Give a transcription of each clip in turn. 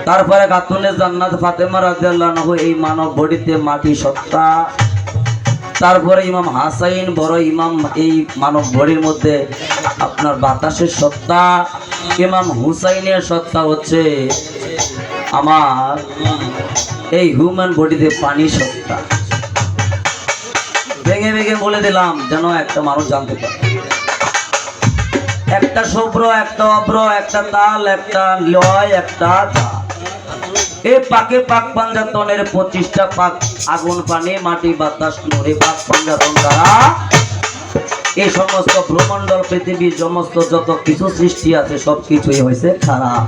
তারপরে খাতুনে জান্নাত ফাতেমা রাদিয়াল্লাহু আনহা এই মানব বডিতে মাটি সত্তা। তারপরে ইমাম হাসাইন বড় ইমাম এই মানব বডির মধ্যে আপনার বাতাসের সত্তা। ইমাম হুসাইনের সত্তা হচ্ছে আমার এই হিউম্যান বডিতে পানি সত্তা। ভেঙে ভেঙে বলে দিলাম যেন একটা মানুষ জানতে পারে। একটা শুভ্র, একটা অভ্র, একটা তাল, একটা লয়, একটা তাল। এই পাকে পাক পাঞ্জাতনের 25টা পাক আগুন পানি মাটি বাতাস নূরে পাক পাঞ্জাতন দ্বারা এই সমস্ত ভ্রমণ্ডল পৃথিবীর সমস্ত যত কিছু সৃষ্টি আছে সব কিছুই হয়েছে খারাপ।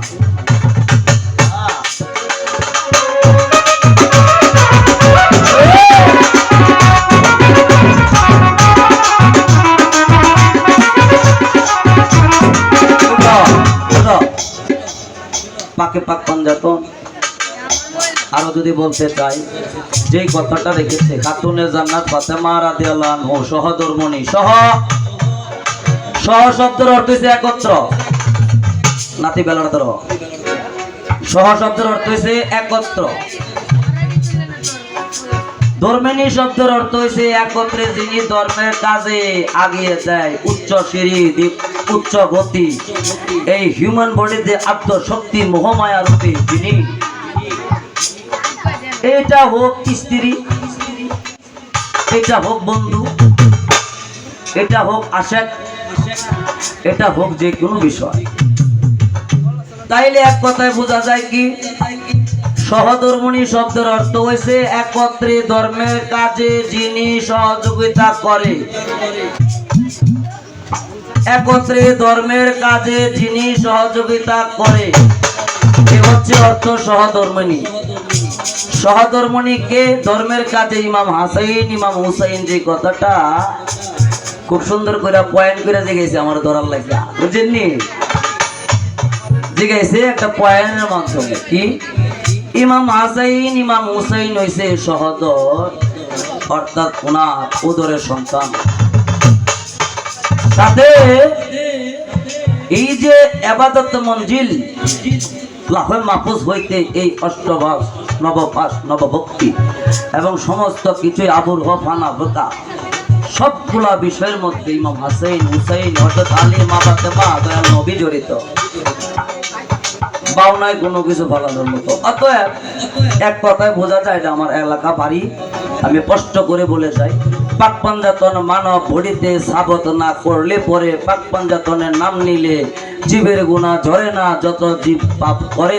পাকে পাক পাঞ্জাতন আরো যদি বলতে চাই যে কথাটা রেখেছে খাতুনে জান্নাত ফাতেমা রাদিয়াল্লাহু আনহা সহধর্মণী। সহ শব্দের অর্থ হচ্ছে একত্র। নাতি বেলার ধর সহ শব্দের অর্থ হচ্ছে একত্র। ধর্মিনী শব্দের অর্থ হচ্ছে একত্রে যিনি ধর্মের কাজে আগিয়ে যায়, উচ্চ সিঁড়ি উচ্চ গতি। এই হিউম্যান বডিতে আত্মশক্তি মোহমায়া রূপে যিনি, এটা হোক স্ত্রী, এটা হোক বন্ধু, এটা হোক আশেক, এটা হোক যে কোনো বিষয়। তাইলে এক কথায় বোঝা যায় কি সহধর্মণী শব্দের অর্থ হয়েছে একত্রে ধর্মের কাজে যিনি সহযোগিতা করে। একত্রে ধর্মের কাজে যিনি সহযোগিতা করে এ হচ্ছে অর্থ সহধর্মণী। সহধর্মণীকে ধর্মের কাজে ইমাম হাসাইন ইমাম হুসাইন যে কথাটা খুব সুন্দর করে পয়েন্ট করে জিজ্ঞেস আমার ধরার লাগা বুঝেননি, জিজ্ঞেস একটা পয়েন্টের মাধ্যমে কি ইমাম হাসাইন ইমাম হুসাইন হইছে সহদর, অর্থাৎ ওনার উদরের সন্তান। সাথে এই যে ইবাদত মঞ্জিল লাহে মাহফুজ হইতে এই অষ্টভাস নবভাস নবভক্তি এবং সমস্ত কিছুই আবুর্হ ফানা হতা সবগুলা বিষয়ের মধ্যে ইমাম হাসাইন হুসাইন হযরত আলী মা ফাতেমা দয়াল নবী জড়িত। বাউনায় কোনো কিছু বলার মতো। অতএব এক কথায় বোঝা যায় যে আমার এলাকা বাড়ি, আমি স্পষ্ট করে বলে যাই পাক পাঞ্জাতন মানব বডিতে সাবত না করলে পরে পাক পাঞ্জাতনের নাম নিলে জীবের গুনাহ ঝরে না, যত জীব পাপ করে